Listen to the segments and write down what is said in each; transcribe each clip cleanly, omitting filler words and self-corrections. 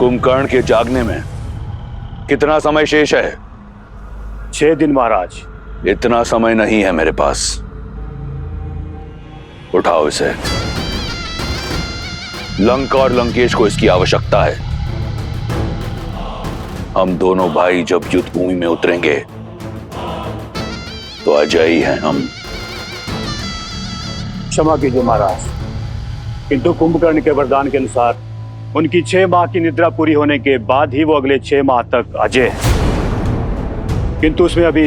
कुंभकर्ण के जागने में कितना समय शेष है? 6 दिन महाराज। इतना समय नहीं है मेरे पास। उठाओ इसे। लंका और लंकेश को इसकी आवश्यकता है। हम दोनों भाई जब युद्ध भूमि में उतरेंगे तो अजय ही हैं हम। क्षमा कीजिए महाराज, किंतु कुंभकर्ण के वरदान के अनुसार उनकी 6 माह की निद्रा पूरी होने के बाद ही वो अगले 6 माह तक अजय है, किंतु उसमें अभी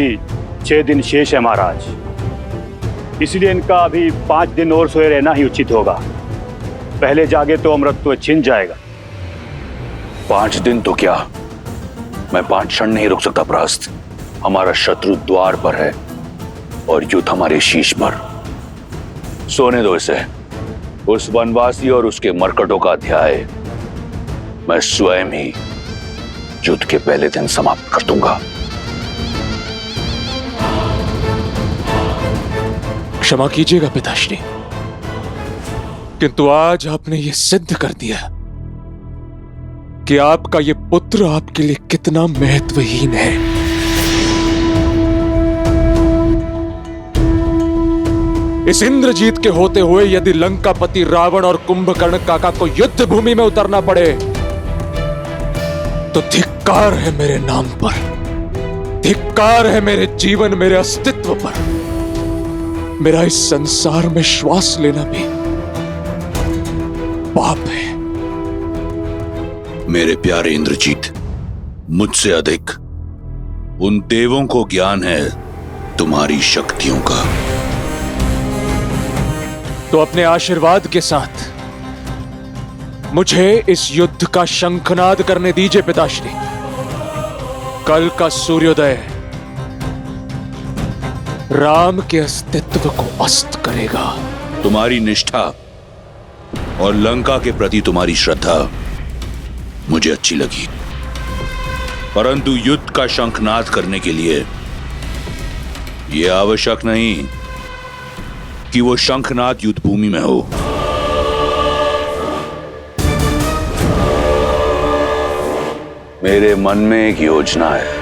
6 दिन शेष है महाराज। इसलिए इनका अभी 5 दिन और सोए रहना ही उचित होगा। पहले जागे तो अमृतत्व छिन जाएगा। 5 दिन तो क्या, मैं 5 क्षण नहीं रुक सकता प्रहस्त। हमारा शत्रु द्वार पर है और युद्ध हमारे शीश पर। सोने दो इसे। उस वनवासी और उसके मरकटों का अध्याय मैं स्वयं ही युद्ध के पहले दिन समाप्त कर दूंगा। क्षमा कीजिएगा पिताश्री, किंतु आज आपने यह सिद्ध कर दिया कि आपका यह पुत्र आपके लिए कितना महत्वहीन है। इस इंद्रजीत के होते हुए यदि लंकापति रावण और कुंभकर्ण काका को युद्ध भूमि में उतरना पड़े तो धिक्कार है मेरे नाम पर, धिक्कार है मेरे जीवन, मेरे अस्तित्व पर। मेरा इस संसार में श्वास लेना भी पाप है। मेरे प्यारे इंद्रजीत, मुझसे अधिक उन देवों को ज्ञान है तुम्हारी शक्तियों का। तो अपने आशीर्वाद के साथ मुझे इस युद्ध का शंखनाद करने दीजिए पिताश्री। कल का सूर्योदय राम के अस्तित्व को अस्त करेगा। तुम्हारी निष्ठा और लंका के प्रति तुम्हारी श्रद्धा मुझे अच्छी लगी, परंतु युद्ध का शंखनाद करने के लिए यह आवश्यक नहीं कि वो शंखनाद युद्ध भूमि में हो। मेरे मन में एक योजना है।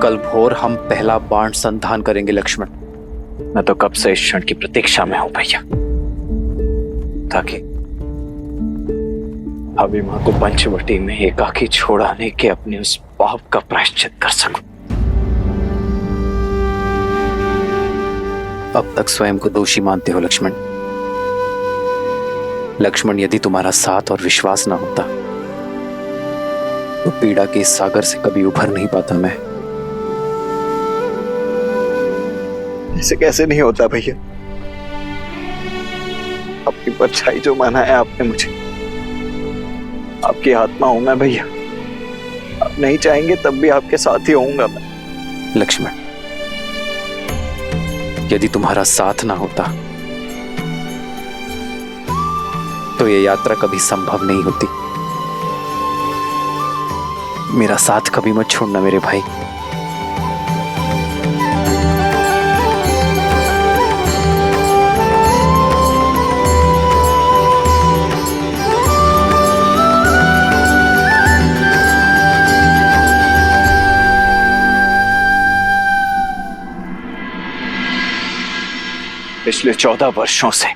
कल भोर हम पहला बाण संधान करेंगे लक्ष्मण। मैं तो कब से इस क्षण की प्रतीक्षा में हूं भैया, ताकि अभिमा को पंचवटी में एकाकी छोड़ाने के अपने उस पाप का प्रायश्चित कर सकूं। अब तक स्वयं को दोषी मानते हो लक्ष्मण। लक्ष्मण, यदि तुम्हारा साथ और विश्वास ना होता तो पीड़ा के इस सागर से कभी उभर नहीं पाता मैं। ऐसे कैसे नहीं होता भैया? अपनी परछाई जो माना है आपने मुझे, आपकी आत्मा हूं मैं भैया। आप नहीं चाहेंगे तब भी आपके साथ ही होऊंगा मैं। लक्ष्मण, यदि तुम्हारा साथ ना होता तो यह यात्रा कभी संभव नहीं होती। मेरा साथ कभी मत छोड़ना मेरे भाई। पिछले 14 वर्षों से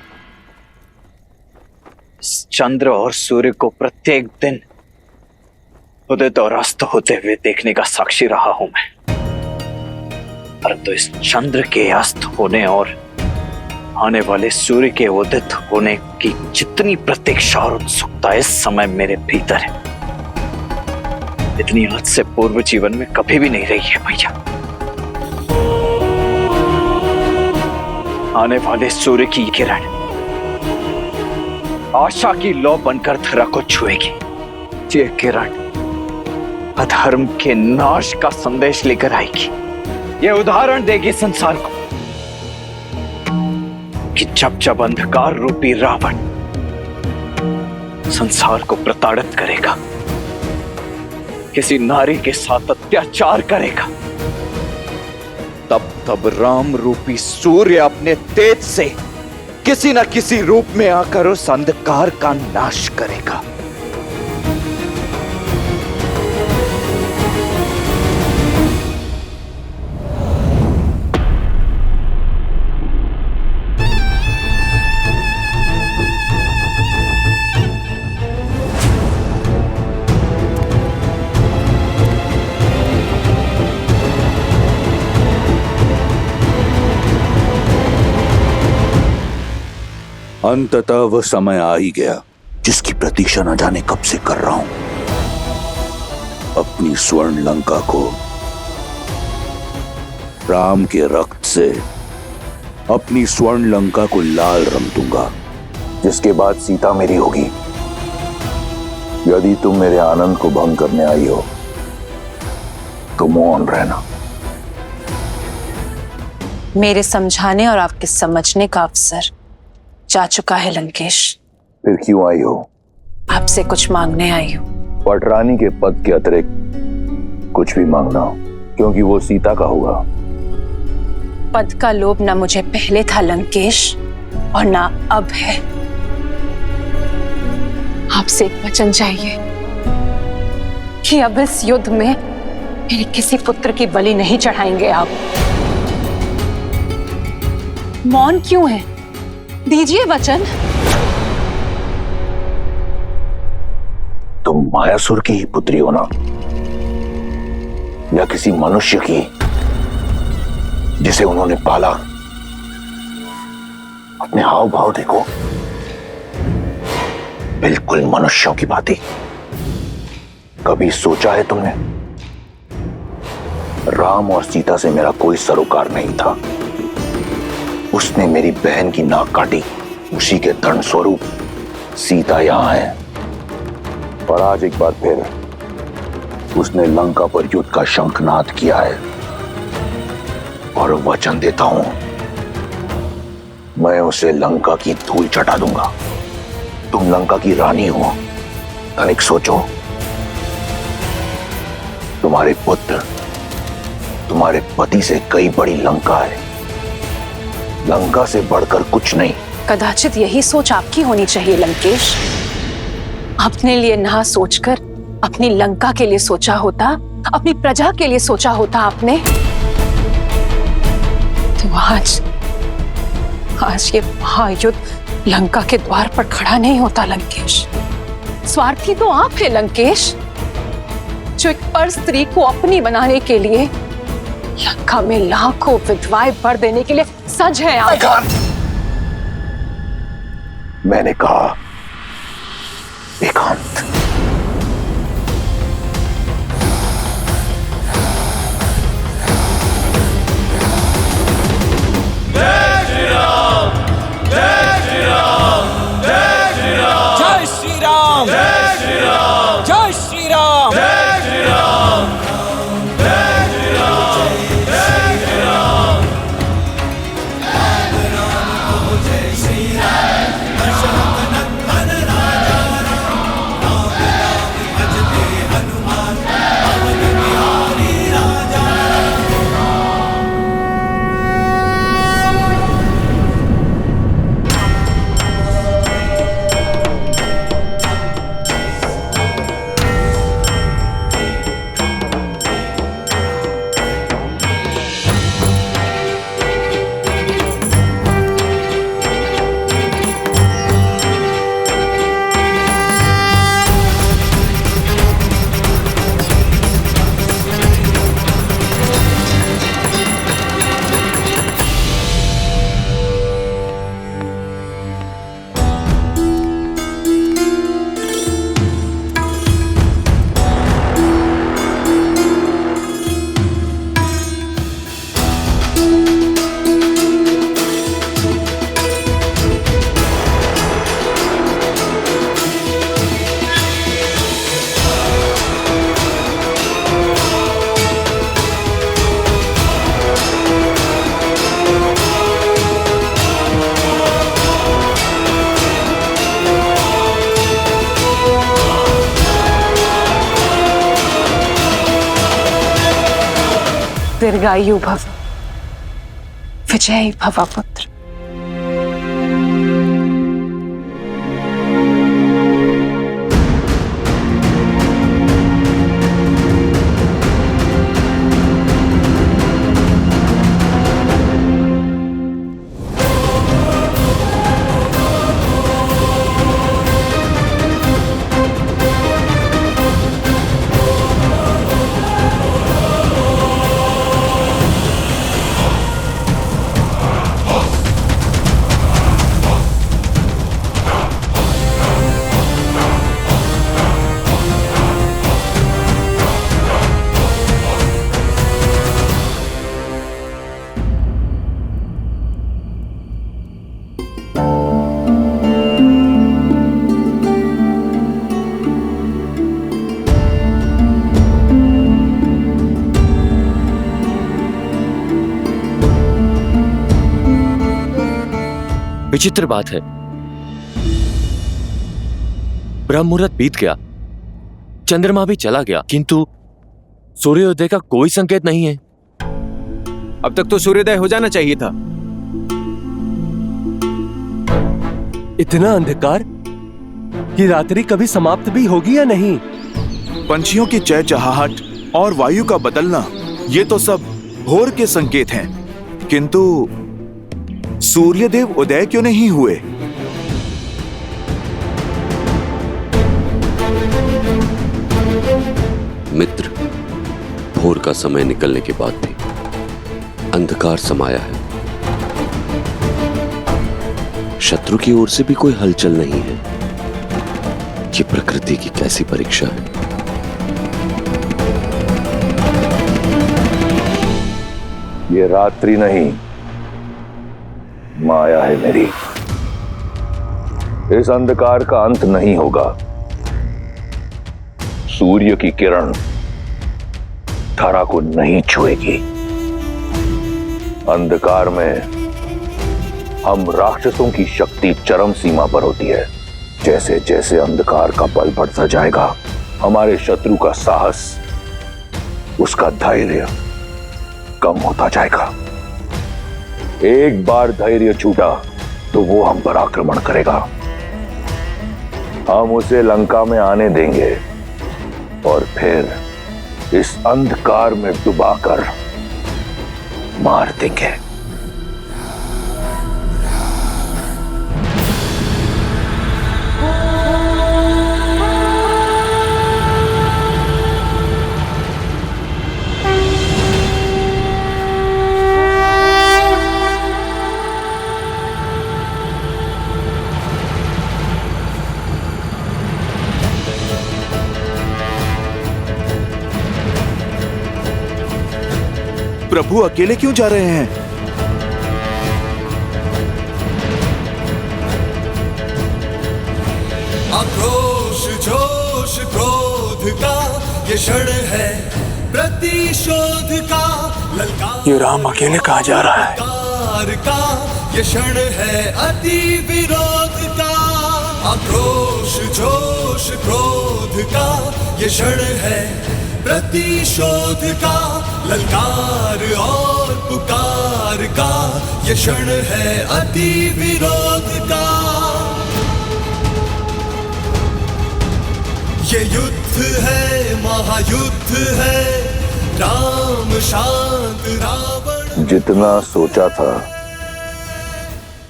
चंद्र और सूर्य को प्रत्येक दिन उदित और अस्त होते हुए देखने का साक्षी रहा हूं मैं, परंतु इस चंद्र के अस्त होने और आने वाले सूर्य के उदित होने की जितनी प्रतीक्षा और उत्सुकता इस समय मेरे भीतर है, इतनी आज से पूर्व जीवन में कभी भी नहीं रही है भैया। आने वाले सूर्य की किरण आशा की लौ बनकर धरा को छुएगी। ये किरण अधर्म के नाश का संदेश लेकर आएगी। ये उदाहरण देगी संसार को कि जब जब अंधकार रूपी रावण संसार को प्रताड़ित करेगा, किसी नारी के साथ अत्याचार करेगा, तब तब राम रूपी सूर्य अपने तेज से किसी न किसी रूप में आकर उस अंधकार का नाश करेगा। अंततः वह समय आ ही गया जिसकी प्रतीक्षा न जाने कब से कर रहा हूं। अपनी स्वर्ण लंका को राम के रक्त से, अपनी स्वर्ण लंका को लाल रंग दूंगा, जिसके बाद सीता मेरी होगी। यदि तुम मेरे आनंद को भंग करने आई हो तो मौन रहना। मेरे समझाने और आपके समझने का अवसर जा चुका है लंकेश। फिर क्यों आई हो? आपसे कुछ मांगने आई हूं। पटरानी के पद के अतिरिक्त कुछ भी मांगना हो, क्योंकि वो सीता का होगा। पद का लोभ ना मुझे पहले था लंकेश, और ना अब है। आपसे एक वचन चाहिए कि अब इस युद्ध में मेरे किसी पुत्र की बलि नहीं चढ़ाएंगे आप। मौन क्यों है? दीजिए वचन। तुम मायासुर की ही पुत्री हो ना, या किसी मनुष्य की जिसे उन्होंने पाला? अपने हाव भाव देखो, बिल्कुल मनुष्यों की भांति। कभी सोचा है तुमने? राम और सीता से मेरा कोई सरोकार नहीं था। उसने मेरी बहन की नाक काटी, उसी के दंड स्वरूप सीता यहां है। और आज एक बार फिर उसने लंका पर युद्ध का शंखनाद किया है। और वचन देता हूं, मैं उसे लंका की धूल चटा दूंगा। तुम लंका की रानी हो, तनिक सोचो। तुम्हारे पुत्र, तुम्हारे पति से कई बड़ी लंका है। लंका से बढ़कर कुछ नहीं। कदाचित यही सोच आपकी होनी चाहिए लंकेश। अपने लिए ना सोचकर अपनी लंका के लिए सोचा होता, अपनी प्रजा के लिए सोचा होता आपने, तो आज ये महायुद्ध लंका के द्वार पर खड़ा नहीं होता लंकेश। स्वार्थी तो आप है लंकेश, जो एक पर स्त्री को अपनी बनाने के लिए लंका में लाखों विधवाएं भर देने के लिए सज है आप। मैंने कहा एकांत। जय श्री राम, जय श्री राम, जय श्री राम, जय श्री राम, जय श्री राम, जय श्री राम, जय श्री राम, दशरथ नंदन राजा राम, दीर्घायु भव, विजयी भव पुत्र। विचित्र बात है, ब्रह्म मुहूर्त बीत गया, चंद्रमा भी चला गया, किंतु सूर्योदय का कोई संकेत नहीं है। अब तक तो सूर्योदय हो जाना चाहिए था। इतना अंधकार कि रात्रि कभी समाप्त भी होगी या नहीं? पंछियों की चहचहाहट और वायु का बदलना, ये तो सब भोर के संकेत हैं, किंतु सूर्यदेव उदय क्यों नहीं हुए? मित्र, भोर का समय निकलने के बाद भी अंधकार समाया है। शत्रु की ओर से भी कोई हलचल नहीं है। ये प्रकृति की कैसी परीक्षा है। ये रात्रि नहीं, माया है मेरी। इस अंधकार का अंत नहीं होगा। सूर्य की किरण धरा को नहीं छुएगी। अंधकार में हम राक्षसों की शक्ति चरम सीमा पर होती है। जैसे जैसे अंधकार का बल बढ़ता जाएगा, हमारे शत्रु का साहस, उसका धैर्य कम होता जाएगा। एक बार धैर्य छूटा तो वो हम पर आक्रमण करेगा। हम उसे लंका में आने देंगे और फिर इस अंधकार में डुबाकर मार देंगे। प्रभु अकेले क्यों जा रहे हैं? आक्रोश जोश क्रोध का ये क्षण है, प्रतिशोध का ललकार। ये राम अकेले कहाँ जा रहा है? का ये क्षण है, अति विरोध का। आक्रोश जोश क्रोध का ये क्षण है, प्रतिशोध का ललकार और पुकार का ये क्षण है, अति विरोध का। ये युद्ध है, महायुद्ध है, राम शांत रावण। जितना सोचा था,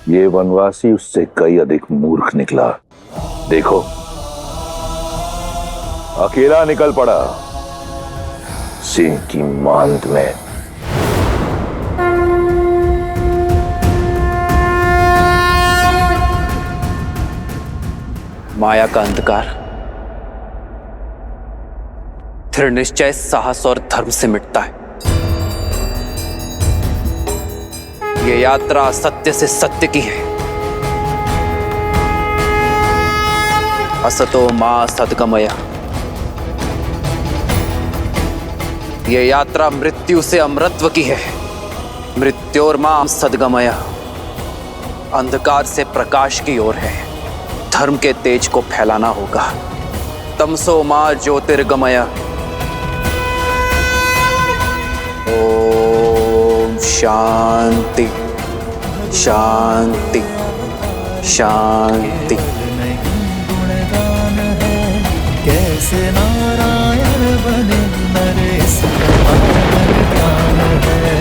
ये वनवासी उससे कई अधिक मूर्ख निकला। देखो, अकेला निकल पड़ा सिंह की मांद में। माया का अंधकार दृढ़ निश्चय, साहस और धर्म से मिटता है। ये यात्रा सत्य से सत्य की है। असतो मां सद्गमय। ये यात्रा मृत्यु से अमरत्व की है। मृत्योर मां सद्गमय। अंधकार से प्रकाश की ओर है। धर्म के तेज को फैलाना होगा। तमसो मां ज्योतिर्गमय। ओ शांति शांति शांति। कैसे नारायण बने नरेश ज्ञान है।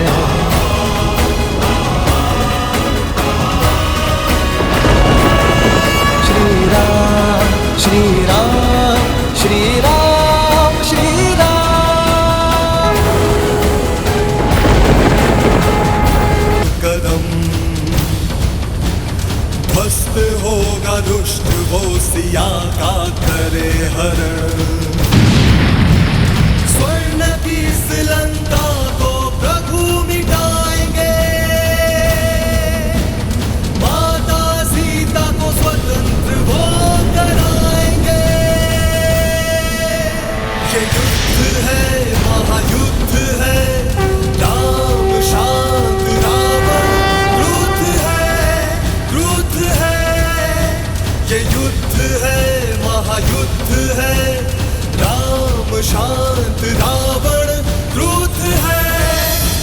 श्री राम श्री राम श्री राम श्री राम। कदम ध्वस्त होगा दुष्ट वो सिया का करे हरण। स्वर्ण की इस लंका को प्रभु मिटाएंगे। माता सीता को स्वतंत्र वो कराएंगे। ये युद्ध है महायुद्ध है। राम शांत रावण क्रुद्ध है। ये युद्ध है महायुद्ध है। राम शांत रावण क्रुद्ध है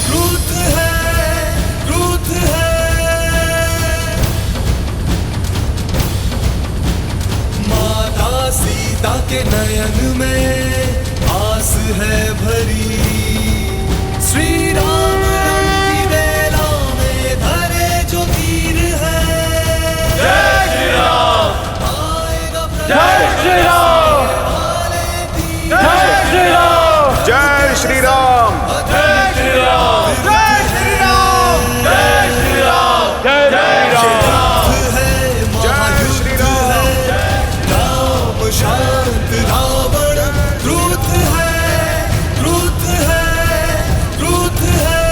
क्रुद्ध है क्रुद्ध है। माता सीता के नयन में आस है भरी। श्री राम रंग की बेला में धरे जो तीर है। जय श्री राम जय श्री राम जय श्री राम जय श्री राम जय श्री राम जय श्री राम जय श्री राम जय श्री राम। जय श्री राम राम शांत रावण क्रुद्ध है क्रुद्ध है क्रुद्ध है।